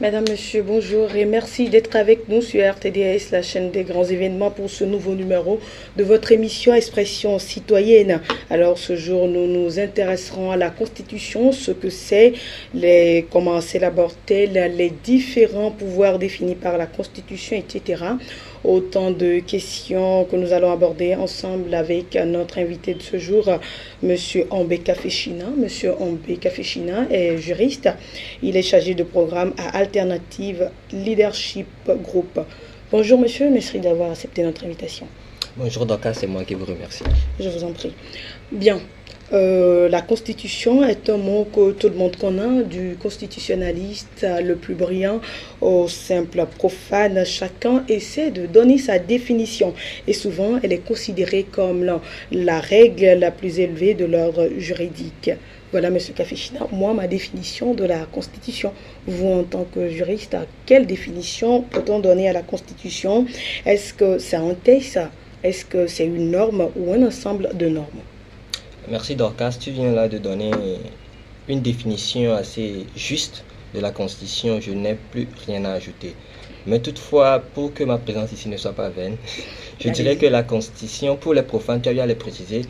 Madame, Monsieur, bonjour et merci d'être avec nous sur RTDS, la chaîne des grands événements, pour ce nouveau numéro de votre émission Expression citoyenne. Alors ce jour, nous nous intéresserons à la Constitution, ce que c'est, comment s'élabore-t-elle, les différents pouvoirs définis par la Constitution, etc. Autant de questions que nous allons aborder ensemble avec notre invité de ce jour, Monsieur Ombé Kaféchina. Monsieur Ombé Kaféchina est juriste. Il est chargé de programme à Alternative Leadership Group. Bonjour monsieur, merci d'avoir accepté notre invitation. Bonjour Doka, c'est moi qui vous remercie. Je vous en prie. Bien. La Constitution est un mot que tout le monde connaît, du constitutionnaliste le plus brillant au simple profane. Chacun essaie de donner sa définition et souvent elle est considérée comme la règle la plus élevée de l'ordre juridique. Voilà, monsieur Kaféchina, moi, ma définition de la Constitution. Vous, en tant que juriste, quelle définition peut-on donner à la Constitution? Est-ce que c'est un texte? Est-ce que c'est une norme ou un ensemble de normes? Merci Dorcas, tu viens là de donner une définition assez juste de la Constitution, je n'ai plus rien à ajouter. Mais toutefois, pour que ma présence ici ne soit pas vaine, je dirais que la Constitution, pour les profanes, tu as eu à le préciser,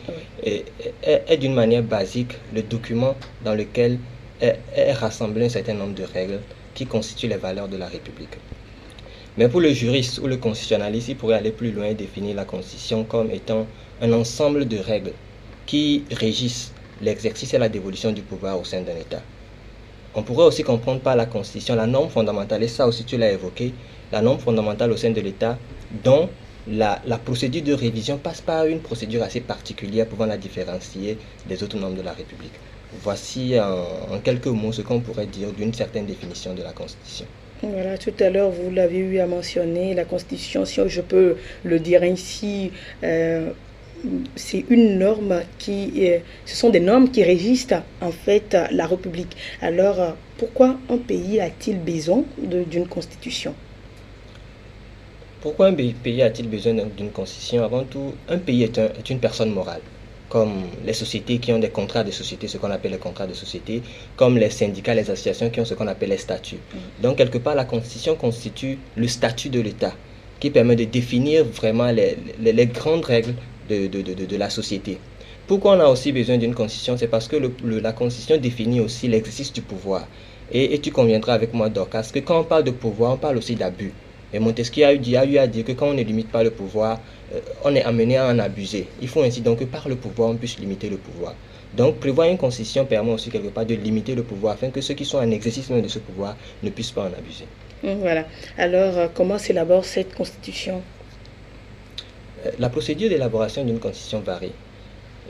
est d'une manière basique le document dans lequel est rassemblé un certain nombre de règles qui constituent les valeurs de la République. Mais pour le juriste ou le constitutionnaliste, il pourrait aller plus loin et définir la Constitution comme étant un ensemble de règles qui régissent l'exercice et la dévolution du pouvoir au sein d'un État. On pourrait aussi comprendre par la Constitution la norme fondamentale, et ça aussi tu l'as évoqué, la norme fondamentale au sein de l'État, dont la procédure de révision passe par une procédure assez particulière pouvant la différencier des autres normes de la République. Voici en quelques mots ce qu'on pourrait dire d'une certaine définition de la Constitution. Voilà, tout à l'heure vous l'avez eu à mentionner, la Constitution, si je peux le dire ainsi, c'est une norme ce sont des normes qui régissent en fait la République. Alors, pourquoi un pays a-t-il besoin d'une constitution? Pourquoi un pays a-t-il besoin d'une constitution? Avant tout, un pays est une personne morale, comme les sociétés qui ont des contrats de société, ce qu'on appelle les contrats de société, comme les syndicats, les associations qui ont ce qu'on appelle les statuts. Donc, quelque part, la constitution constitue le statut de l'État, qui permet de définir vraiment les grandes règles de la société. Pourquoi on a aussi besoin d'une constitution? C'est parce que la constitution définit aussi l'exercice du pouvoir. Et tu conviendras avec moi, Dorcas, que quand on parle de pouvoir, on parle aussi d'abus. Et Montesquieu a eu à dire que quand on ne limite pas le pouvoir, on est amené à en abuser. Il faut ainsi donc que par le pouvoir, on puisse limiter le pouvoir. Donc prévoir une constitution permet aussi quelque part de limiter le pouvoir afin que ceux qui sont en exercice même de ce pouvoir ne puissent pas en abuser. Voilà. Alors, comment s'élabore cette constitution? La procédure d'élaboration d'une constitution varie,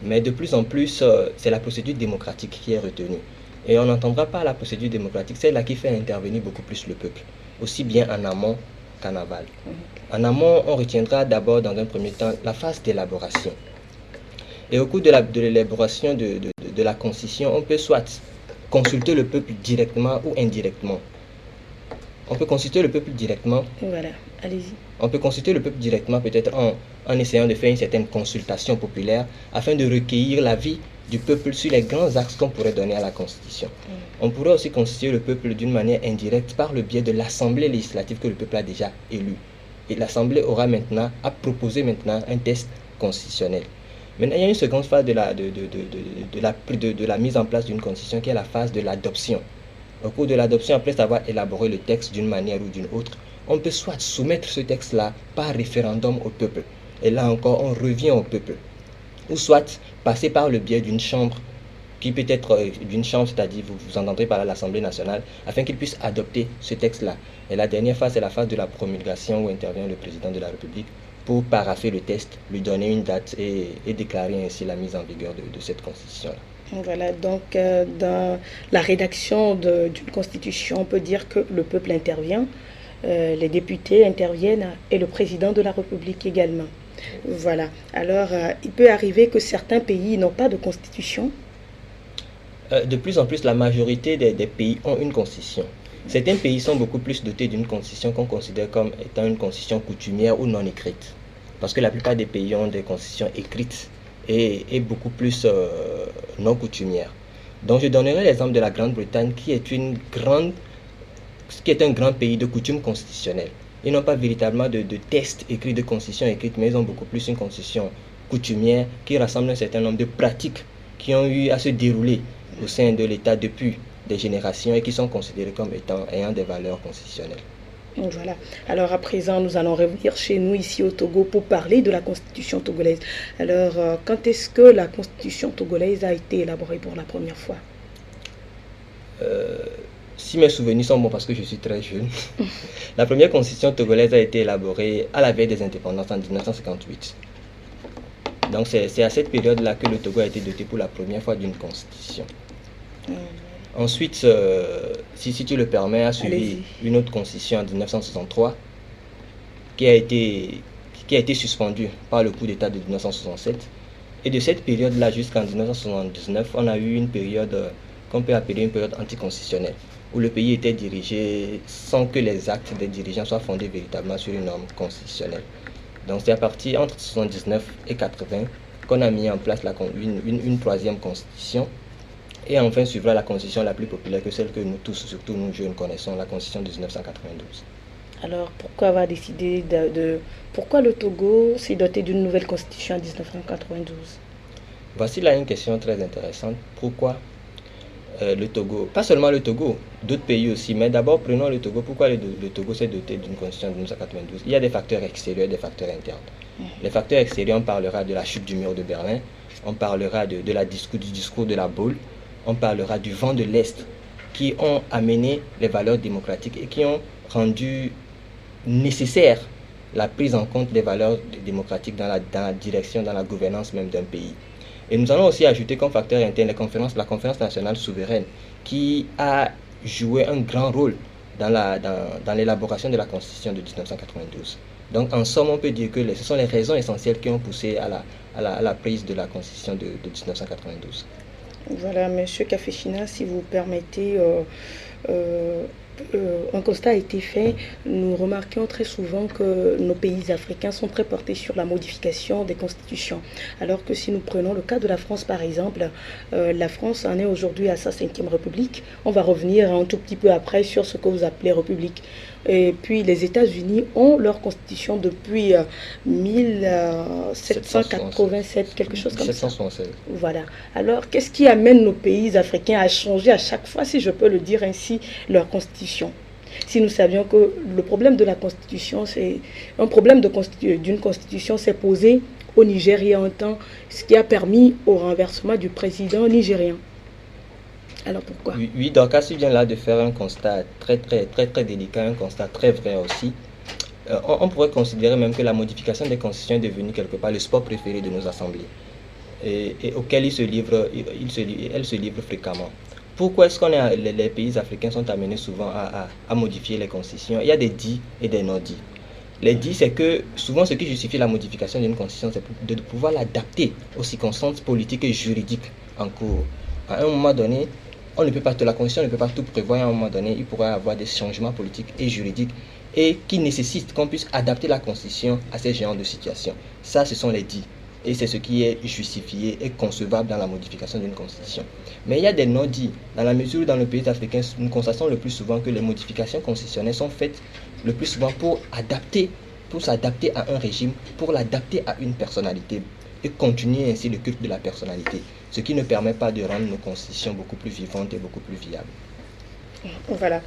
mais de plus en plus, c'est la procédure démocratique qui est retenue. Et on n'entendra pas la procédure démocratique, celle-là qui fait intervenir beaucoup plus le peuple, aussi bien en amont qu'en aval. En amont, on retiendra d'abord, dans un premier temps, la phase d'élaboration. Et au cours de l'élaboration de la constitution, on peut soit consulter le peuple directement ou indirectement. On peut consulter le peuple directement. Voilà, allez-y. On peut consulter le peuple directement peut-être en essayant de faire une certaine consultation populaire afin de recueillir l'avis du peuple sur les grands axes qu'on pourrait donner à la Constitution. On pourrait aussi consulter le peuple d'une manière indirecte par le biais de l'Assemblée législative que le peuple a déjà élue. Et l'Assemblée aura maintenant à proposer un texte constitutionnel. Maintenant, il y a une seconde phase de la mise en place d'une constitution qui est la phase de l'adoption. Au cours de l'adoption, après avoir élaboré le texte d'une manière ou d'une autre, on peut soit soumettre ce texte-là par référendum au peuple. Et là encore, on revient au peuple. Ou soit passer par le biais d'une chambre, qui peut être d'une chambre, c'est-à-dire vous entendrez par l'Assemblée nationale, afin qu'il puisse adopter ce texte-là. Et la dernière phase, c'est la phase de la promulgation où intervient le président de la République pour parapher le texte, lui donner une date et déclarer ainsi la mise en vigueur de cette constitution-là. Voilà, donc dans la rédaction d'une constitution, on peut dire que le peuple intervient, les députés interviennent et le président de la République également. Voilà, alors il peut arriver que certains pays n'ont pas de constitution. De plus en plus, la majorité des pays ont une constitution. Certains pays sont beaucoup plus dotés d'une constitution qu'on considère comme étant une constitution coutumière ou non écrite. Parce que la plupart des pays ont des constitutions écrites et beaucoup plus non coutumières. Donc je donnerai l'exemple de la Grande-Bretagne qui est un grand pays de coutumes constitutionnelles. Ils n'ont pas véritablement de texte écrit, de constitution écrite, mais ils ont beaucoup plus une constitution coutumière qui rassemble un certain nombre de pratiques qui ont eu à se dérouler au sein de l'État depuis des générations et qui sont considérées comme ayant des valeurs constitutionnelles. Voilà. Alors à présent, nous allons revenir chez nous ici au Togo pour parler de la constitution togolaise. Alors, quand est-ce que la constitution togolaise a été élaborée pour la première fois? Si mes souvenirs sont bons, parce que je suis très jeune, la première constitution togolaise a été élaborée à la veille des indépendances en 1958. Donc c'est à cette période-là que le Togo a été doté pour la première fois d'une constitution. Ensuite, si tu le permets, a suivi une autre constitution en 1963 qui a été suspendue par le coup d'État de 1967. Et de cette période-là jusqu'en 1979, on a eu une période qu'on peut appeler une période anticonstitutionnelle, où le pays était dirigé sans que les actes des dirigeants soient fondés véritablement sur une norme constitutionnelle. Donc c'est à partir entre 1979 et 80 qu'on a mis en place une troisième constitution. Et enfin suivra la constitution la plus populaire que celle que nous tous, surtout nous jeunes, connaissons, la constitution de 1992. Alors pourquoi avoir décidé pourquoi le Togo s'est doté d'une nouvelle constitution en 1992? Voici là une question très intéressante. Pourquoi le Togo? Pas seulement le Togo, d'autres pays aussi, mais d'abord prenons le Togo. Pourquoi le Togo s'est doté d'une constitution de 1992? Il y a des facteurs extérieurs et des facteurs internes. Les facteurs extérieurs, on parlera de la chute du mur de Berlin, on parlera du discours de la boule, on parlera du vent de l'Est qui ont amené les valeurs démocratiques et qui ont rendu nécessaire la prise en compte des valeurs démocratiques dans la direction, dans la gouvernance même d'un pays. Et nous allons aussi ajouter comme facteur interne la conférence nationale souveraine qui a joué un grand rôle dans l'élaboration de la constitution de 1992. Donc en somme, on peut dire que ce sont les raisons essentielles qui ont poussé à la prise de la constitution de 1992. Voilà, Monsieur Kafechina, si vous permettez, un constat a été fait. Nous remarquons très souvent que nos pays africains sont très portés sur la modification des constitutions. Alors que si nous prenons le cas de la France, par exemple, la France en est aujourd'hui à sa 5e République. On va revenir un tout petit peu après sur ce que vous appelez République. Et puis les États-Unis ont leur constitution depuis 1787, quelque chose comme 1776. ça. Voilà. Alors, qu'est-ce qui amène nos pays africains à changer à chaque fois, si je peux le dire ainsi, leur constitution? Si nous savions que le problème de la constitution, c'est un problème d'une constitution s'est posé au Nigeria un temps, ce qui a permis au renversement du président nigérien. Alors pourquoi? Oui, donc Cassie vient là de faire un constat très délicat, un constat très vrai aussi. On pourrait considérer même que la modification des constitutions est devenue quelque part le sport préféré de nos assemblées et auquel elle se livre fréquemment. Pourquoi est-ce que les pays africains sont amenés souvent à modifier les constitutions? Il y a des dits et des non-dits. Les dits, c'est que souvent ce qui justifie la modification d'une constitution, c'est de pouvoir l'adapter aux circonstances politiques et juridiques en cours. À un moment donné, la constitution ne peut pas tout prévoir. À un moment donné, il pourrait y avoir des changements politiques et juridiques et qui nécessitent qu'on puisse adapter la constitution à ces genres de situations. Ça, ce sont les dits. Et c'est ce qui est justifié et concevable dans la modification d'une constitution. Mais il y a des non-dits. Dans la mesure où dans le pays africain, nous constatons le plus souvent que les modifications constitutionnelles sont faites le plus souvent pour s'adapter à un régime, pour l'adapter à une personnalité et continuer ainsi le culte de la personnalité. Ce qui ne permet pas de rendre nos constitutions beaucoup plus vivantes et beaucoup plus viables. Voilà.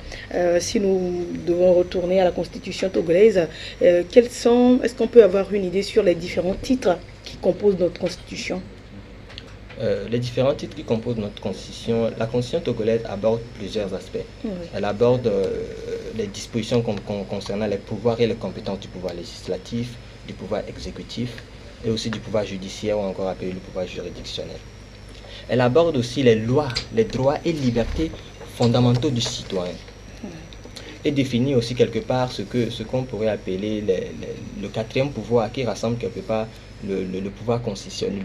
Si nous devons retourner à la constitution togolaise, est-ce qu'on peut avoir une idée sur les différents titres qui composent notre constitution? Les différents titres qui composent notre constitution, la constitution togolaise aborde plusieurs aspects. Oui. Elle aborde les dispositions concernant les pouvoirs et les compétences du pouvoir législatif, du pouvoir exécutif et aussi du pouvoir judiciaire ou encore appelé le pouvoir juridictionnel. Elle aborde aussi les lois, les droits et libertés fondamentaux du citoyen. Et définit aussi quelque part ce qu'on pourrait appeler le quatrième pouvoir qui rassemble quelque part le pouvoir constitutionnel,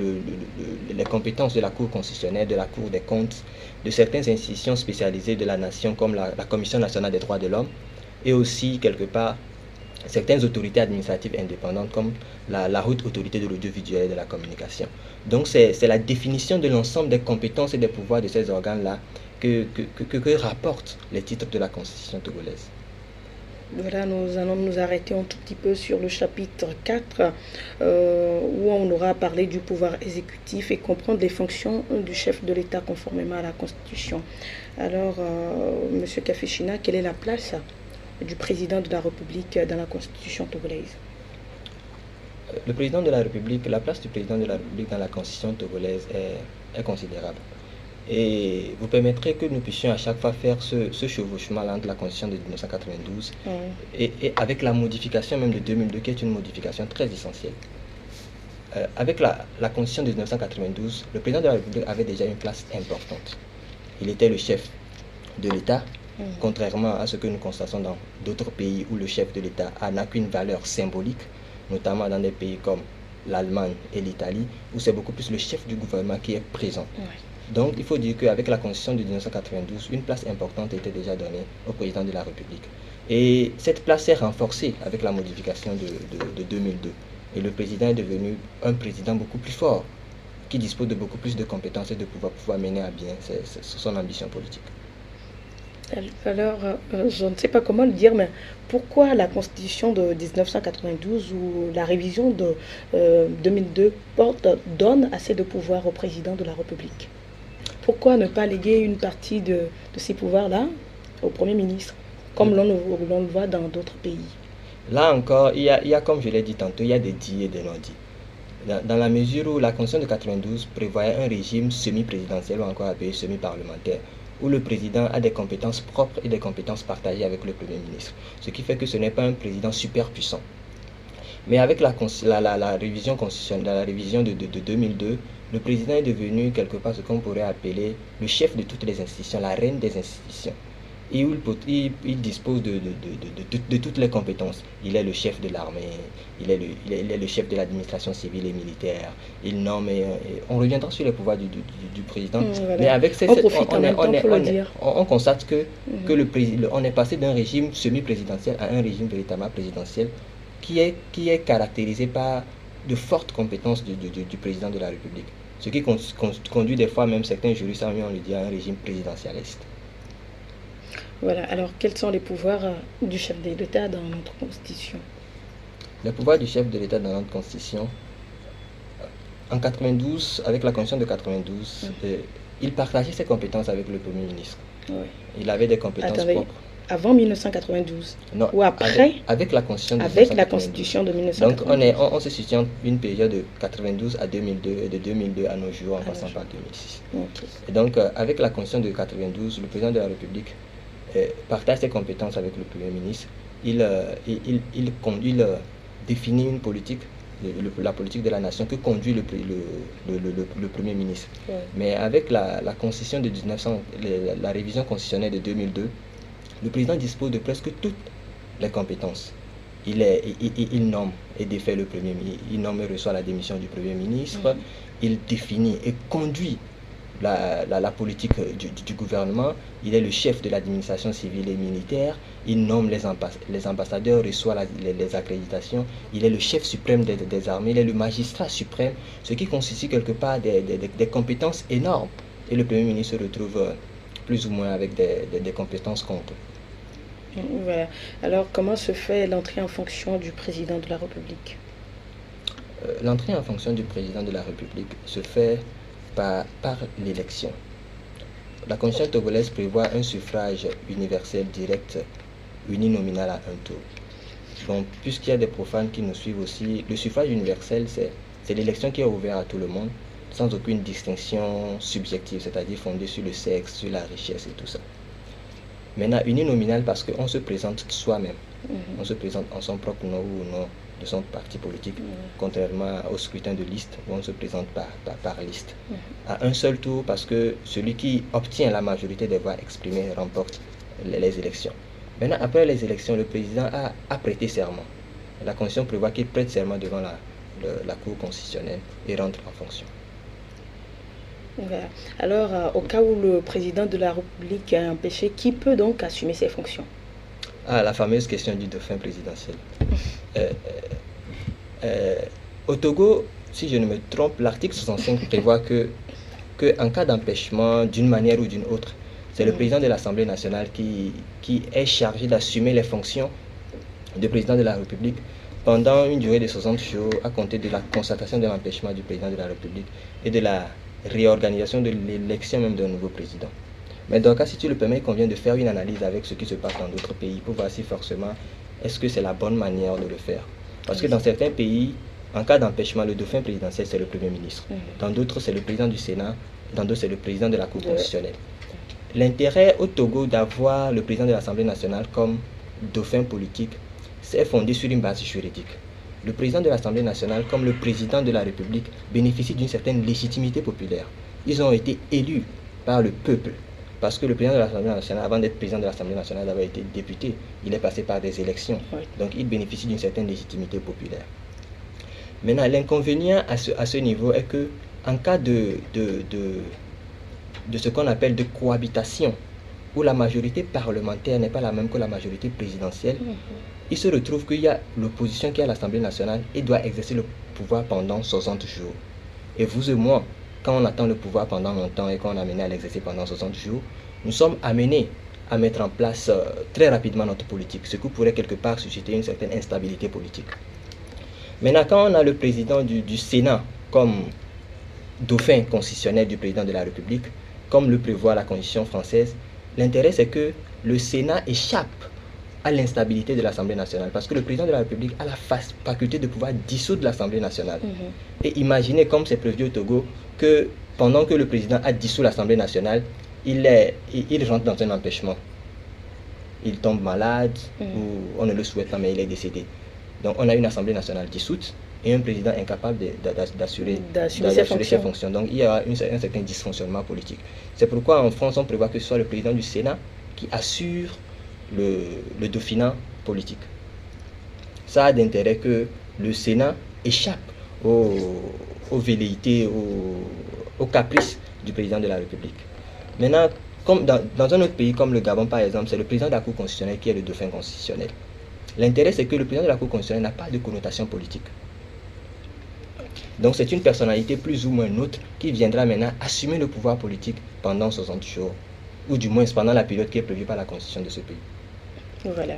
les compétences de la Cour constitutionnelle, de la Cour des comptes, de certaines institutions spécialisées de la nation comme la Commission nationale des droits de l'homme et aussi quelque part certaines autorités administratives indépendantes comme la haute autorité de l'audiovisuel et de la communication. Donc c'est la définition de l'ensemble des compétences et des pouvoirs de ces organes-là que rapportent les titres de la Constitution togolaise. Voilà, nous allons nous arrêter un tout petit peu sur le chapitre 4, où on aura parlé du pouvoir exécutif et comprendre les fonctions du chef de l'État conformément à la Constitution. Alors, Monsieur Kafishina, quelle est la place du président de la République dans la Constitution togolaise? Le président de la République, la place du président de la République dans la Constitution togolaise est considérable. Et vous permettrez que nous puissions à chaque fois faire ce chevauchement entre la Constitution de 1992 et avec la modification même de 2002, qui est une modification très essentielle. Avec la Constitution de 1992, le président de la République avait déjà une place importante. Il était le chef de l'État, contrairement à ce que nous constatons dans d'autres pays où le chef de l'État n'a qu'une valeur symbolique, notamment dans des pays comme l'Allemagne et l'Italie, où c'est beaucoup plus le chef du gouvernement qui est présent. Donc il faut dire qu'avec la Constitution de 1992, une place importante était déjà donnée au président de la République. Et cette place s'est renforcée avec la modification de 2002. Et le président est devenu un président beaucoup plus fort, qui dispose de beaucoup plus de compétences et de pouvoir mener à bien son ambition politique. Alors, je ne sais pas comment le dire, mais pourquoi la Constitution de 1992 ou la révision de 2002 donne assez de pouvoir au président de la République? Pourquoi ne pas léguer une partie de ces pouvoirs-là au Premier ministre, comme l'on le voit dans d'autres pays? Là encore, il y a, comme je l'ai dit tantôt, il y a des dits et des non-dits. Dans la mesure où la Constitution de 92 prévoyait un régime semi-présidentiel ou encore appelé semi-parlementaire, où le président a des compétences propres et des compétences partagées avec le Premier ministre. Ce qui fait que ce n'est pas un président super puissant. Mais avec la révision constitutionnelle, la révision de 2002, le président est devenu quelque part ce qu'on pourrait appeler le chef de toutes les institutions, la reine des institutions. Et où il dispose de toutes les compétences. Il est le chef de l'armée, il est le chef de l'administration civile et militaire. Il nomme, on reviendra sur les pouvoirs du président. Voilà. Mais avec ces, on constate que on est passé d'un régime semi-présidentiel à un régime véritablement présidentiel qui est caractérisé par de fortes compétences du président de la République. Ce qui conduit des fois, même certains juristes, on le dit, à un régime présidentialiste. Voilà, alors quels sont les pouvoirs du chef de l'État dans notre Constitution? Les pouvoirs du chef de l'État dans notre Constitution, en 92, avec la Constitution de 92, il partageait ses compétences avec le Premier ministre. Oui. Il avait des compétences propres. Avant 1992 non, ou après? Avec la Constitution de 1992. Avec la Constitution de 1992. Donc on se situe entre une période de 92 à 2002 et de 2002 à nos jours en passant par 2006. Okay. Et donc avec la Constitution de 92, le président de la République partage ses compétences avec le Premier ministre. Il définit une politique, la politique de la nation que conduit le Premier ministre. Ouais. Mais avec la Constitution de 1900, la révision constitutionnelle de 2002, le président dispose de presque toutes les compétences. Il nomme et défait le Premier ministre, il nomme et reçoit la démission du Premier ministre, il définit et conduit la politique du gouvernement, il est le chef de l'administration civile et militaire, il nomme les ambassadeurs, reçoit les accréditations, il est le chef suprême des armées, il est le magistrat suprême, ce qui constitue quelque part des compétences énormes. Et le Premier ministre se retrouve plus ou moins avec des compétences contre. Voilà. Alors, comment se fait l'entrée en fonction du président de la République? L'entrée en fonction du président de la République se fait par l'élection. la constitution togolaise prévoit un suffrage universel direct uninominal à un tour. Donc, puisqu'il y a des profanes qui nous suivent aussi, le suffrage universel, c'est l'élection qui est ouverte à tout le monde, sans aucune distinction subjective, c'est-à-dire fondée sur le sexe, sur la richesse et tout ça. Maintenant, uninominal parce qu'on se présente soi-même. On se présente en son propre nom ou au nom de son parti politique, contrairement au scrutin de liste où on se présente par liste. À un seul tour parce que celui qui obtient la majorité des voix exprimées remporte les élections. Maintenant, après les élections, le président a prêté serment. La Constitution prévoit qu'il prête serment devant la Cour constitutionnelle et rentre en fonction. Voilà. Alors, au cas où le président de la République est empêché, qui peut donc assumer ses fonctions? Ah, la fameuse question du dauphin présidentiel. Au Togo, si je ne me trompe, l'article 65 prévoit que en cas d'empêchement d'une manière ou d'une autre, c'est le président de l'Assemblée nationale qui est chargé d'assumer les fonctions de président de la République pendant une durée de 60 jours à compter de la constatation de l'empêchement du président de la République et de la réorganisation de l'élection même d'un nouveau président. Mais dans le cas, si tu le permets, il convient de faire une analyse avec ce qui se passe dans d'autres pays pour voir si forcément est-ce que c'est la bonne manière de le faire. Parce que dans certains pays, en cas d'empêchement, le dauphin présidentiel, c'est le Premier ministre. Dans d'autres, c'est le président du Sénat. Dans d'autres, c'est le président de la Cour constitutionnelle. L'intérêt au Togo d'avoir le président de l'Assemblée nationale comme dauphin politique, c'est fondé sur une base juridique. Le président de l'Assemblée nationale, comme le président de la République, bénéficie d'une certaine légitimité populaire. Ils ont été élus par le peuple. Parce que le président de l'Assemblée nationale, avant d'être président de l'Assemblée nationale, avait été député. Il est passé par des élections. Donc il bénéficie d'une certaine légitimité populaire. Maintenant, l'inconvénient à ce niveau est que en cas de ce qu'on appelle de cohabitation, où la majorité parlementaire n'est pas la même que la majorité présidentielle, il se retrouve qu'il y a l'opposition qui est à l'Assemblée nationale et doit exercer le pouvoir pendant 60 jours. Et vous et moi, quand on attend le pouvoir pendant longtemps et qu'on est amené à l'exercer pendant 60 jours, nous sommes amenés à mettre en place très rapidement notre politique, ce qui pourrait quelque part susciter une certaine instabilité politique. Maintenant, quand on a le président du Sénat comme dauphin constitutionnel du président de la République, comme le prévoit la Constitution française, l'intérêt c'est que le Sénat échappe à l'instabilité de l'Assemblée nationale, parce que le président de la République a la faculté de pouvoir dissoudre l'Assemblée nationale. Et imaginez, comme c'est prévu au Togo, que pendant que le président a dissous l'Assemblée nationale, il rentre dans un empêchement. Il tombe malade, ou on ne le souhaite pas, mais il est décédé. Donc on a une Assemblée nationale dissoute et un président incapable d'assurer ses fonctions. Donc il y a un certain dysfonctionnement politique. C'est pourquoi en France, on prévoit que ce soit le président du Sénat qui assure le dauphinat politique. Ça a d'intérêt que le Sénat échappe aux velléités, aux caprices du président de la République. Maintenant, comme dans un autre pays comme le Gabon par exemple, c'est le président de la Cour constitutionnelle qui est le dauphin constitutionnel. L'intérêt c'est que le président de la Cour constitutionnelle n'a pas de connotation politique. Donc c'est une personnalité plus ou moins neutre qui viendra maintenant assumer le pouvoir politique pendant 60 jours, ou du moins pendant la période qui est prévue par la constitution de ce pays. Voilà.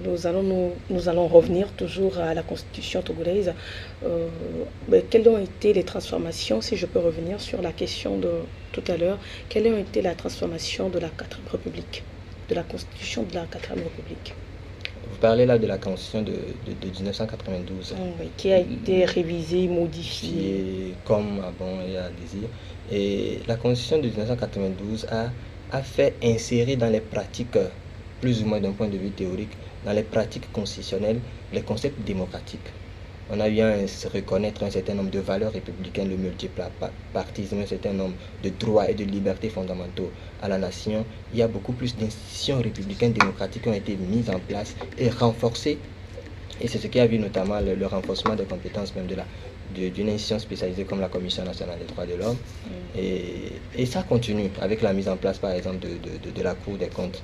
Nous allons revenir toujours à la constitution togolaise. Quelles ont été les transformations, si je peux revenir sur la question de tout à l'heure, quelles ont été la transformation de la 4e République, de la constitution de la 4e République? Vous parlez là de la constitution de 1992. Oui, qui a été révisée, modifiée. Comme avant et à désir. Et la constitution de 1992 a fait insérer dans les pratiques, plus ou moins d'un point de vue théorique, dans les pratiques constitutionnelles, les concepts démocratiques. On a eu à reconnaître un certain nombre de valeurs républicaines, le multipartisme, un certain nombre de droits et de libertés fondamentaux à la nation. Il y a beaucoup plus d'institutions républicaines démocratiques qui ont été mises en place et renforcées. Et c'est ce qui a vu notamment le renforcement des compétences même d'une institution spécialisée comme la Commission nationale des droits de l'homme. Et ça continue avec la mise en place par exemple de la Cour des comptes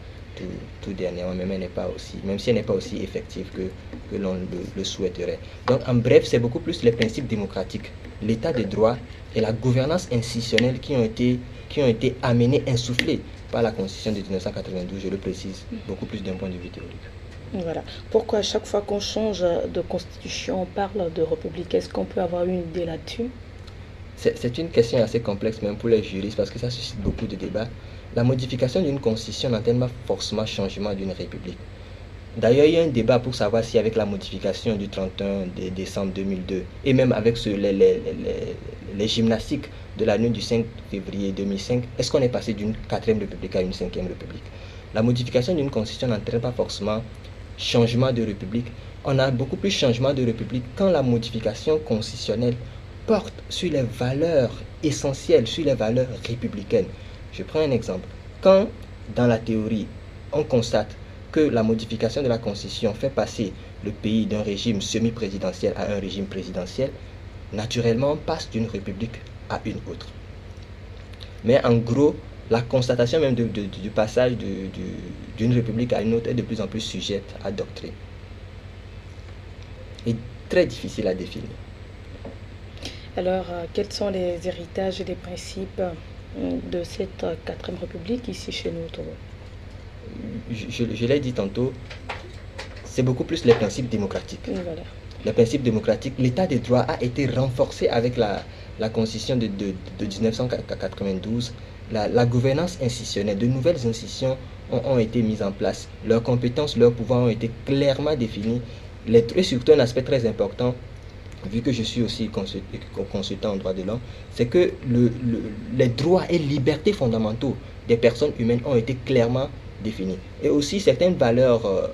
tout dernièrement, même si elle n'est pas aussi effective que l'on le souhaiterait. Donc en bref, c'est beaucoup plus les principes démocratiques, l'état de droit et la gouvernance institutionnelle qui ont été amenés, insufflés par la Constitution de 1992, je le précise, beaucoup plus d'un point de vue théorique. Voilà. Pourquoi à chaque fois qu'on change de constitution, on parle de république? Est-ce qu'on peut avoir une idée là-dessus? C'est une question assez complexe même pour les juristes parce que ça suscite beaucoup de débats. La modification d'une constitution n'entraîne pas forcément changement d'une république. D'ailleurs, il y a un débat pour savoir si avec la modification du 31 décembre 2002 et même avec les gymnastiques de la nuit du 5 février 2005, est-ce qu'on est passé d'une 4e république à une 5e république? La modification d'une constitution n'entraîne pas forcément changement de république. On a beaucoup plus changement de république quand la modification constitutionnelle porte sur les valeurs essentielles, sur les valeurs républicaines. Je prends un exemple. Quand, dans la théorie, on constate que la modification de la Constitution fait passer le pays d'un régime semi-présidentiel à un régime présidentiel, naturellement, on passe d'une république à une autre. Mais en gros, la constatation même du passage d'une république à une autre est de plus en plus sujette à doctrine. Et très difficile à définir. Alors, quels sont les héritages et les principes de cette 4e république ici chez nous au Togo? Je l'ai dit tantôt, c'est beaucoup plus les principes démocratiques. Voilà. Les principes démocratiques, l'état de droit a été renforcé avec la constitution de 1992. La gouvernance institutionnelle, de nouvelles institutions ont été mises en place. Leurs compétences, leurs pouvoirs ont été clairement définis. Et surtout un aspect très important, vu que je suis aussi consultant en droit de l'homme, c'est que les droits et libertés fondamentaux des personnes humaines ont été clairement définis. Et aussi certaines valeurs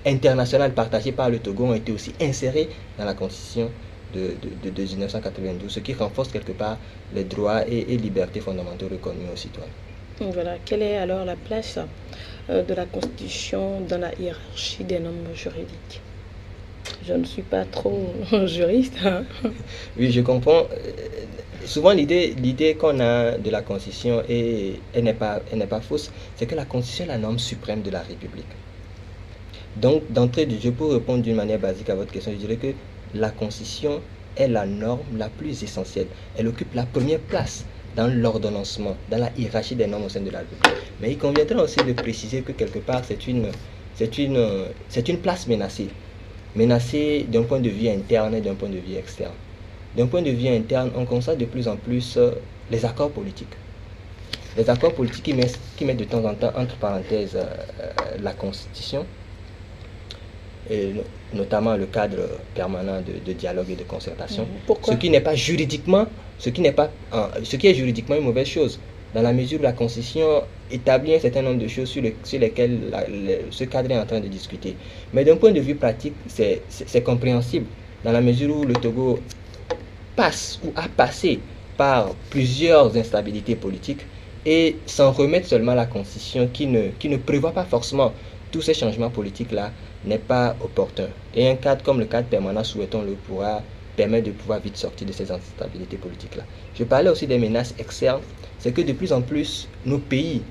internationales partagées par le Togo ont été aussi insérées dans la constitution de 1992, ce qui renforce quelque part les droits et libertés fondamentaux reconnus aux citoyens. Voilà. Quelle est alors la place de la Constitution dans la hiérarchie des normes juridiques? Je ne suis pas trop juriste. Hein. Oui, je comprends. Souvent, l'idée qu'on a de la Constitution, et elle n'est pas fausse, c'est que la Constitution est la norme suprême de la République. Donc, d'entrée de jeu, pour répondre d'une manière basique à votre question, je dirais que la Constitution est la norme la plus essentielle. Elle occupe la première place dans l'ordonnancement, dans la hiérarchie des normes au sein de la République. Mais il conviendrait aussi de préciser que quelque part, c'est une place menacée. Menacée d'un point de vue interne et d'un point de vue externe. D'un point de vue interne, on constate de plus en plus les accords politiques. Les accords politiques qui mettent de temps en temps entre parenthèses la Constitution, et notamment le cadre permanent de dialogue et de concertation. Pourquoi? Ce qui est juridiquement une mauvaise chose, dans la mesure où la Constitution établit un certain nombre de choses sur lesquelles ce cadre est en train de discuter. Mais d'un point de vue pratique, c'est compréhensible, dans la mesure où le Togo passe ou a passé par plusieurs instabilités politiques et s'en remettre seulement à la Constitution qui ne prévoit pas forcément tous ces changements politiques-là n'est pas opportun. Et un cadre comme le cadre permanent, souhaitons-le, pourra permettre de pouvoir vite sortir de ces instabilités politiques-là. Je parlais aussi des menaces externes. C'est que de plus en plus, nos pays,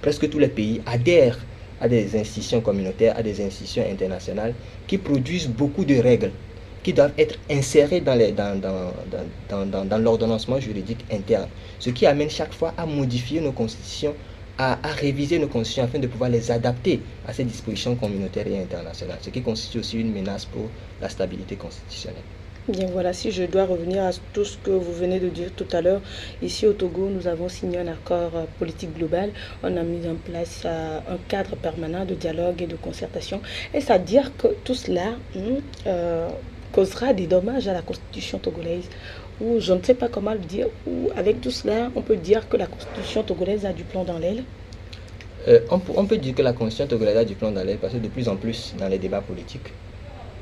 presque tous les pays, adhèrent à des institutions communautaires, à des institutions internationales qui produisent beaucoup de règles qui doivent être insérées dans l'ordonnancement juridique interne. Ce qui amène chaque fois à modifier nos constitutions, à réviser nos constitutions afin de pouvoir les adapter à ces dispositions communautaires et internationales, ce qui constitue aussi une menace pour la stabilité constitutionnelle. Bien voilà, si je dois revenir à tout ce que vous venez de dire tout à l'heure, ici au Togo, nous avons signé un accord politique global. On a mis en place un cadre permanent de dialogue et de concertation. Est-ce à dire que tout cela causera des dommages à la constitution togolaise? Ou je ne sais pas comment le dire, ou avec tout cela, on peut dire que la constitution togolaise a du plomb dans l'aile? On peut dire que la constitution togolaise a du plomb dans l'aile parce que de plus en plus, dans les débats politiques,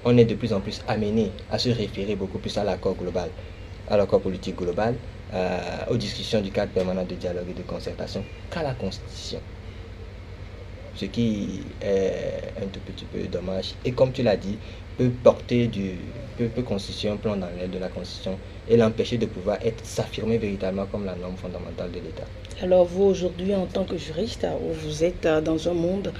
on est de plus en plus amené à se référer beaucoup plus à l'accord global, à l'accord politique global, aux discussions du cadre permanent de dialogue et de concertation qu'à la Constitution. Ce qui est un tout petit peu dommage. Et comme tu l'as dit, peut constituer un plomb dans l'aile de la Constitution et l'empêcher de pouvoir s'affirmer véritablement comme la norme fondamentale de l'État. Alors vous, aujourd'hui, en tant que juriste, vous êtes dans un monde,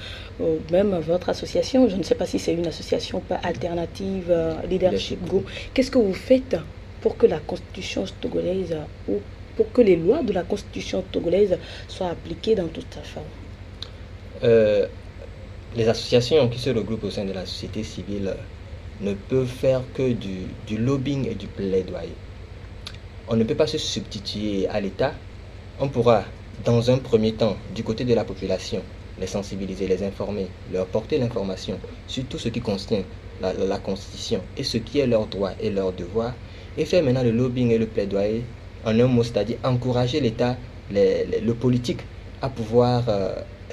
même votre association, je ne sais pas si c'est une association pas alternative, Leadership Go, qu'est-ce que vous faites pour que la constitution togolaise, ou pour que les lois de la constitution togolaise soient appliquées dans toute sa forme? Les associations qui se regroupent au sein de la société civile ne peuvent faire que du lobbying et du plaidoyer. on ne peut pas se substituer à l'État. On pourra, dans un premier temps, du côté de la population, les sensibiliser, les informer, leur porter l'information sur tout ce qui contient la Constitution et ce qui est leur droit et leur devoir, et faire maintenant le lobbying et le plaidoyer, en un mot, c'est-à-dire encourager l'État, le politique, à pouvoir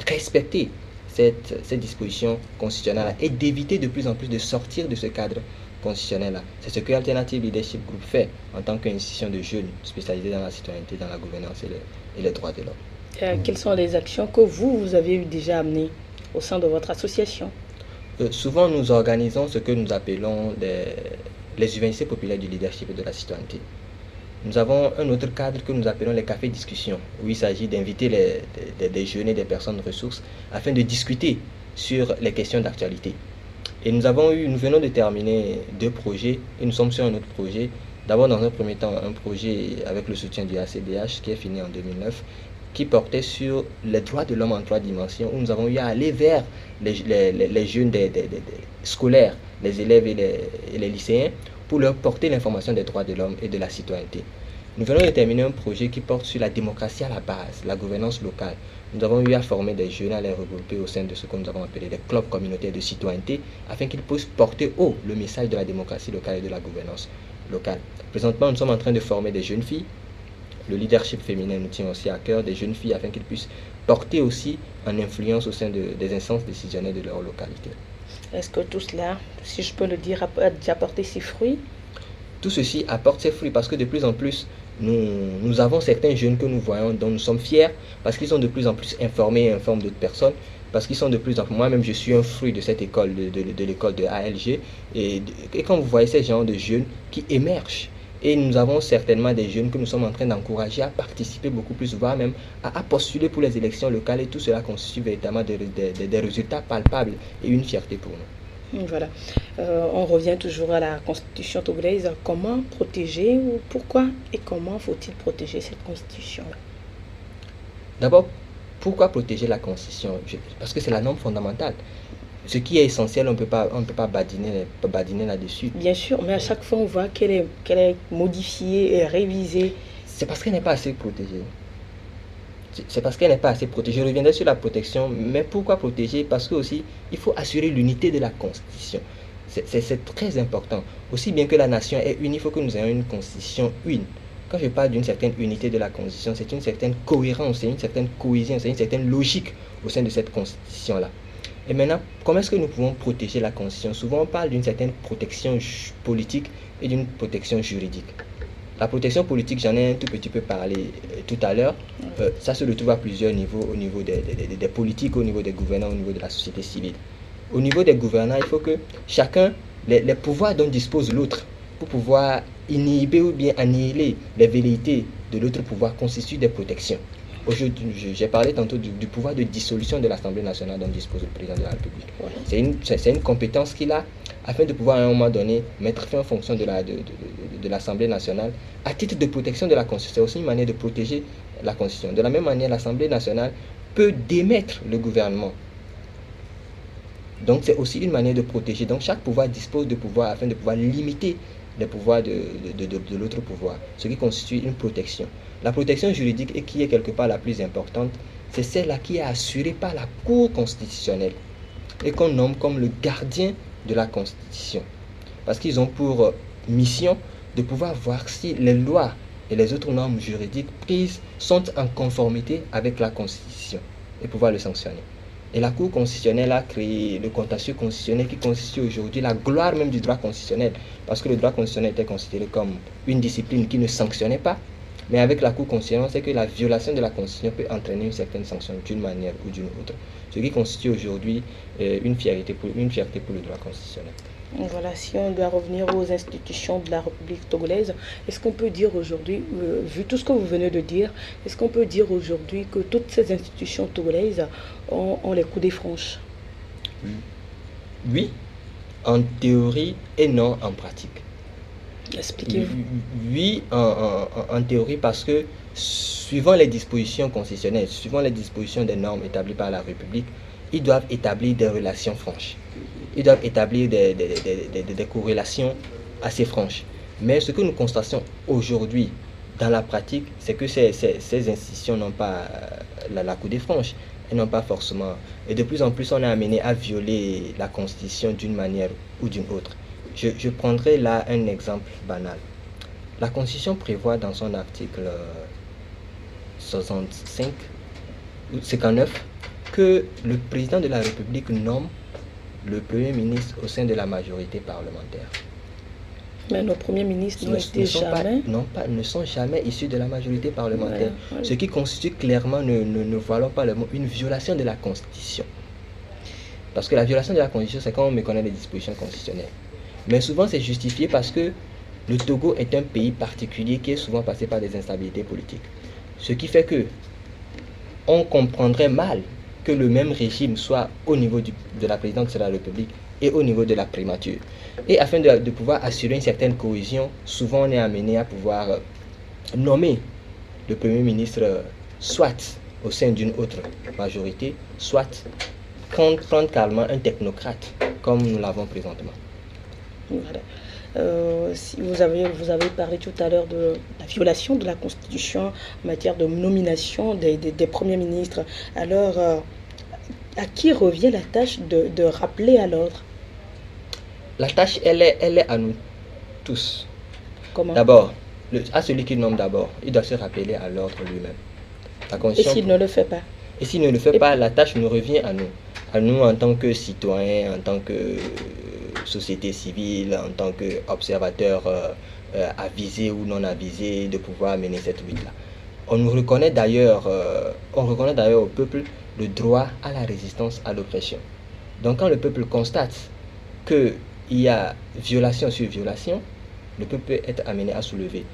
respecter cette disposition constitutionnelle et d'éviter de plus en plus de sortir de ce cadre constitutionnel-là. C'est ce que Alternative Leadership Group fait en tant qu'institution de jeunes spécialisée dans la citoyenneté, dans la gouvernance et les droits de l'homme. Quelles sont les actions que vous avez déjà amenées au sein de votre association? Souvent, nous organisons ce que nous appelons les universités populaires du leadership et de la citoyenneté. Nous avons un autre cadre que nous appelons les cafés discussions, où il s'agit d'inviter des jeunes et des personnes ressources afin de discuter sur les questions d'actualité. Et nous venons de terminer 2 projets et nous sommes sur un autre projet. D'abord, dans un premier temps, un projet avec le soutien du ACDH qui est fini en 2009, qui portait sur les droits de l'homme en 3 dimensions, où nous avons eu à aller vers les jeunes scolaires, les élèves et les lycéens, pour leur porter l'information des droits de l'homme et de la citoyenneté. Nous venons de terminer un projet qui porte sur la démocratie à la base, la gouvernance locale. Nous avons eu à former des jeunes, à les regrouper au sein de ce que nous avons appelé les clubs communautaires de citoyenneté, afin qu'ils puissent porter haut le message de la démocratie locale et de la gouvernance locale. Présentement, nous sommes en train de former des jeunes filles. Le leadership féminin nous tient aussi à cœur, des jeunes filles, afin qu'elles puissent porter aussi en influence au sein des instances décisionnelles de leur localité. Est-ce que tout cela, si je peux le dire, a déjà porté ses fruits? Tout ceci apporte ses fruits parce que de plus en plus, nous avons certains jeunes que nous voyons dont nous sommes fiers parce qu'ils sont de plus en plus informés et informent d'autres personnes. Parce qu'ils sont de plus en plus... Moi-même, je suis un fruit de cette école, de l'école de ALG. Et quand vous voyez ces gens de jeunes qui émergent, et nous avons certainement des jeunes que nous sommes en train d'encourager à participer beaucoup plus, voire même à postuler pour les élections locales. Et tout cela constitue véritablement des résultats palpables et une fierté pour nous. Voilà. On revient toujours à la Constitution togolaise. Comment protéger, ou pourquoi et comment faut-il protéger cette Constitution-là? D'abord, pourquoi protéger la Constitution? Parce que c'est la norme fondamentale. Ce qui est essentiel, on ne peut pas badiner là-dessus. Bien sûr, mais à chaque fois, on voit qu'elle est modifiée et révisée. C'est parce qu'elle n'est pas assez protégée. C'est parce qu'elle n'est pas assez protégée. Je reviendrai sur la protection, mais pourquoi protéger? Parce que aussi, il faut assurer l'unité de la Constitution. C'est très important. Aussi bien que la nation est unie, il faut que nous ayons une Constitution une. Quand je parle d'une certaine unité de la Constitution, c'est une certaine cohérence, c'est une certaine cohésion, c'est une certaine logique au sein de cette Constitution-là. Et maintenant, comment est-ce que nous pouvons protéger la Constitution? Souvent, on parle d'une certaine protection politique et d'une protection juridique. La protection politique, j'en ai un tout petit peu parlé tout à l'heure. Ça se retrouve à plusieurs niveaux, au niveau des politiques, au niveau des gouvernants, au niveau de la société civile. Au niveau des gouvernants, il faut que chacun, les pouvoirs dont dispose l'autre, pour pouvoir inhiber ou bien annihiler les velléités de l'autre pouvoir, constituent des protections. Aujourd'hui, j'ai parlé tantôt du pouvoir de dissolution de l'Assemblée nationale dont dispose le président de la République. C'est une compétence qu'il a afin de pouvoir à un moment donné mettre fin en fonction de l'Assemblée nationale à titre de protection de la Constitution. C'est aussi une manière de protéger la Constitution. De la même manière, l'Assemblée nationale peut démettre le gouvernement. Donc c'est aussi une manière de protéger. Donc chaque pouvoir dispose de pouvoir afin de pouvoir limiter les pouvoirs de l'autre pouvoir, ce qui constitue une protection. La protection juridique, et qui est quelque part la plus importante, c'est celle-là qui est assurée par la Cour constitutionnelle et qu'on nomme comme le gardien de la Constitution. Parce qu'ils ont pour mission de pouvoir voir si les lois et les autres normes juridiques prises sont en conformité avec la Constitution et pouvoir le sanctionner. Et la Cour constitutionnelle a créé le contentieux constitutionnel qui constitue aujourd'hui la gloire même du droit constitutionnel. Parce que le droit constitutionnel était considéré comme une discipline qui ne sanctionnait pas. Mais avec la Cour constitutionnelle, c'est que la violation de la Constitution peut entraîner une certaine sanction d'une manière ou d'une autre. Ce qui constitue aujourd'hui une fierté pour le droit constitutionnel. Voilà, si on doit revenir aux institutions de la République togolaise, est-ce qu'on peut dire aujourd'hui, vu tout ce que vous venez de dire, est-ce qu'on peut dire aujourd'hui que toutes ces institutions togolaises ont les coudées franches? Oui, en théorie et non en pratique. Expliquez-vous. Oui, en théorie, parce que suivant les dispositions constitutionnelles, suivant les dispositions des normes établies par la République, ils doivent établir des relations franches. Ils doivent établir des corrélations assez franches. Mais ce que nous constatons aujourd'hui dans la pratique, c'est que ces institutions n'ont pas la cour des franches. Elles n'ont pas forcément. Et de plus en plus, on est amené à violer la Constitution d'une manière ou d'une autre. Je prendrai là un exemple banal. La Constitution prévoit dans son article 65 ou 59 que le président de la République nomme le Premier ministre au sein de la majorité parlementaire. Mais nos premiers ministres ne sont jamais issus de la majorité parlementaire. Ouais. Ce qui constitue clairement, ne voilons pas le mot, une violation de la Constitution. Parce que la violation de la Constitution, c'est quand on méconnaît les dispositions constitutionnelles. Mais souvent, c'est justifié parce que le Togo est un pays particulier qui est souvent passé par des instabilités politiques. Ce qui fait que on comprendrait mal que le même régime soit au niveau de la présidence de la République et au niveau de la primature. Et afin de pouvoir assurer une certaine cohésion, souvent on est amené à pouvoir nommer le Premier ministre soit au sein d'une autre majorité, soit prendre carrément un technocrate, comme nous l'avons présentement. Voilà. Si vous avez parlé tout à l'heure de la violation de la Constitution en matière de nomination des premiers ministres. Alors, à qui revient la tâche de rappeler à l'ordre? La tâche, elle est à nous tous. Comment? D'abord, à celui qui nomme d'abord, il doit se rappeler à l'ordre lui-même. Et s'il ne le fait pas? Et s'il ne le fait pas, la tâche nous revient à nous. À nous en tant que citoyens, en tant que société civile, en tant qu'observateur avisé ou non avisé, de pouvoir mener cette lutte-là. On reconnaît d'ailleurs au peuple le droit à la résistance à l'oppression. Donc quand le peuple constate qu'il y a violation sur violation, le peuple peut être amené à soulever.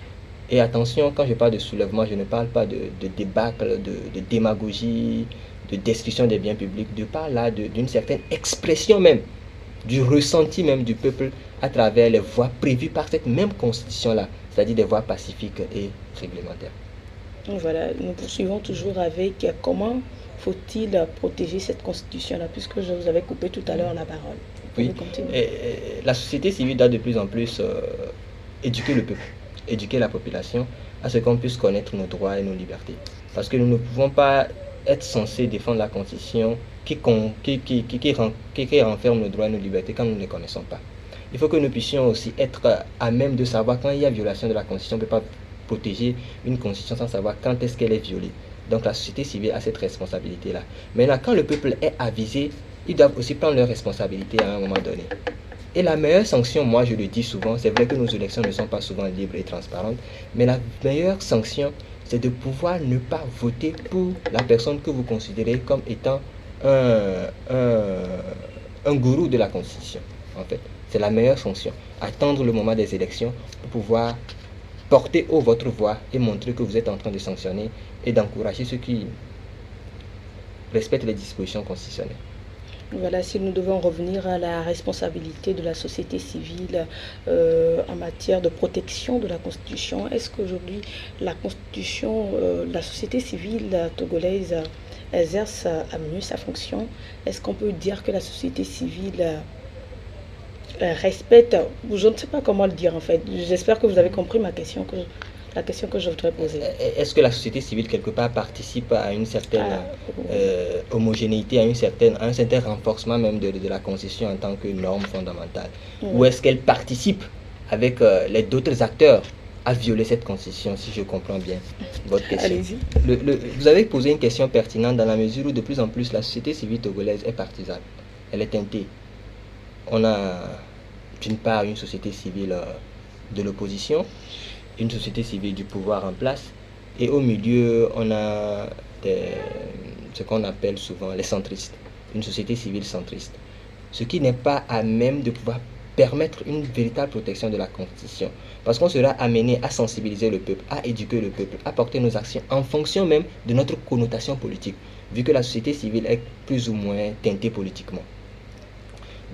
Et attention, quand je parle de soulèvement, je ne parle pas de débâcle, de démagogie, de destruction des biens publics, je parle là d'une certaine expression même, du ressenti même du peuple à travers les voies prévues par cette même constitution-là, c'est-à-dire des voies pacifiques et réglementaires. Voilà, nous poursuivons toujours avec comment faut-il protéger cette constitution-là, puisque je vous avais coupé tout à l'heure la parole. Oui, la société civile doit de plus en plus éduquer le peuple, éduquer la population à ce qu'on puisse connaître nos droits et nos libertés. Parce que nous ne pouvons pas être censés défendre la constitution qui renferme nos droits et nos libertés quand nous ne les connaissons pas. Il faut que nous puissions aussi être à même de savoir quand il y a violation de la constitution. On ne peut pas protéger une constitution sans savoir quand est-ce qu'elle est violée. Donc la société civile a cette responsabilité-là. Maintenant, quand le peuple est avisé, ils doivent aussi prendre leurs responsabilités à un moment donné. Et la meilleure sanction, moi je le dis souvent, c'est vrai que nos élections ne sont pas souvent libres et transparentes, mais la meilleure sanction, c'est de pouvoir ne pas voter pour la personne que vous considérez comme étant un gourou de la Constitution. En fait, c'est la meilleure sanction. Attendre le moment des élections pour pouvoir porter haut votre voix et montrer que vous êtes en train de sanctionner et d'encourager ceux qui respectent les dispositions constitutionnelles. Voilà, si nous devons revenir à la responsabilité de la société civile en matière de protection de la Constitution, est-ce qu'aujourd'hui la Constitution, la société civile togolaise exerce à mieux sa fonction? Est-ce qu'on peut dire que la société civile respecte, je ne sais pas comment le dire en fait, j'espère que vous avez compris la question que je voudrais poser. Est-ce que la société civile quelque part participe à une certaine homogénéité, à un certain renforcement même de la Constitution en tant que norme fondamentale? Ou est-ce qu'elle participe avec les d'autres acteurs à violer cette Constitution, si je comprends bien votre question? Allez-y. Vous avez posé une question pertinente dans la mesure où de plus en plus la société civile togolaise est partisane, elle est teintée. On a d'une part une société civile de l'opposition, une société civile du pouvoir en place, et au milieu on a ce qu'on appelle souvent les centristes, une société civile centriste, ce qui n'est pas à même de pouvoir permettre une véritable protection de la Constitution, parce qu'on sera amené à sensibiliser le peuple, à éduquer le peuple, à porter nos actions en fonction même de notre connotation politique, vu que la société civile est plus ou moins teintée politiquement.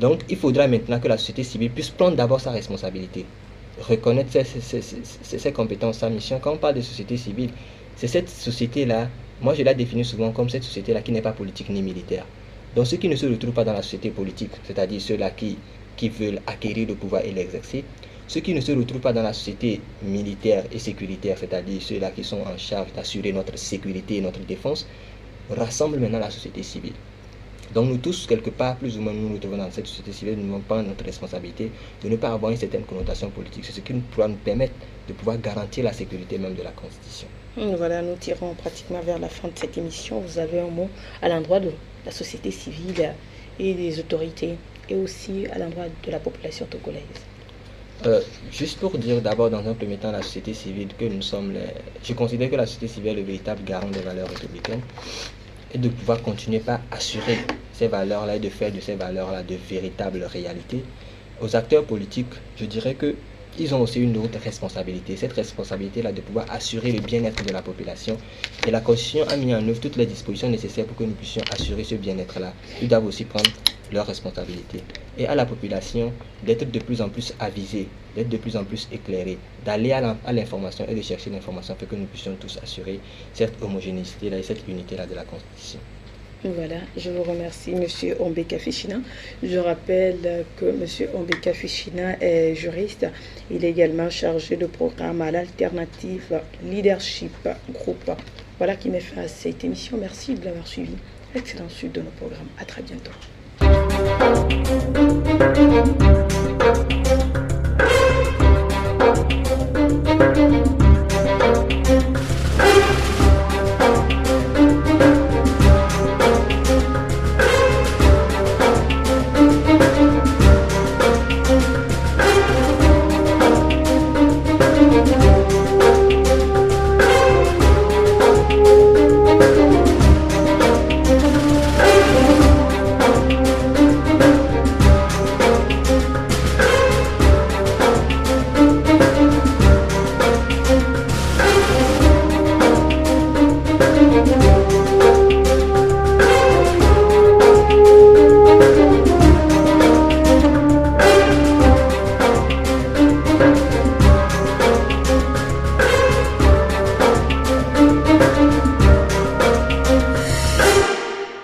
Donc il faudra maintenant que la société civile puisse prendre d'abord sa responsabilité, reconnaître ses compétences, sa mission. Quand on parle de société civile, c'est cette société-là, moi je la définis souvent comme cette société-là qui n'est pas politique ni militaire. Donc ceux qui ne se retrouvent pas dans la société politique, c'est-à-dire ceux-là qui veulent acquérir le pouvoir et l'exercer, ceux qui ne se retrouvent pas dans la société militaire et sécuritaire, c'est-à-dire ceux-là qui sont en charge d'assurer notre sécurité et notre défense, rassemblent maintenant la société civile. Donc nous tous, quelque part, plus ou moins, nous nous trouvons dans cette société civile, nous n'avons pas notre responsabilité de ne pas avoir une certaine connotation politique. C'est ce qui pourra nous permettre de pouvoir garantir la sécurité même de la Constitution. Voilà, nous tirons pratiquement vers la fin de cette émission. Vous avez un mot à l'endroit de la société civile et des autorités, et aussi à l'endroit de la population togolaise. Juste pour dire d'abord dans un premier temps la société civile que nous sommes je considère que la société civile est le véritable garant des valeurs républicaines et de pouvoir continuer par assurer ces valeurs-là et de faire de ces valeurs-là de véritables réalités. Aux acteurs politiques, je dirais que ils ont aussi une autre responsabilité. Cette responsabilité-là de pouvoir assurer le bien-être de la population. Et la Constitution a mis en œuvre toutes les dispositions nécessaires pour que nous puissions assurer ce bien-être-là. Ils doivent aussi prendre leurs responsabilités. Et à la population d'être de plus en plus avisée, d'être de plus en plus éclairée, d'aller à l'information et de chercher l'information pour que nous puissions tous assurer cette homogénéité-là et cette unité-là de la Constitution. Voilà, je vous remercie, M. Ombeka Fichina. Je rappelle que M. Ombeka Fichina est juriste. Il est également chargé de programme à l'Alternative Leadership Group. Voilà qui met fin à cette émission. Merci de l'avoir suivi. Excellente suite de nos programmes. À très bientôt.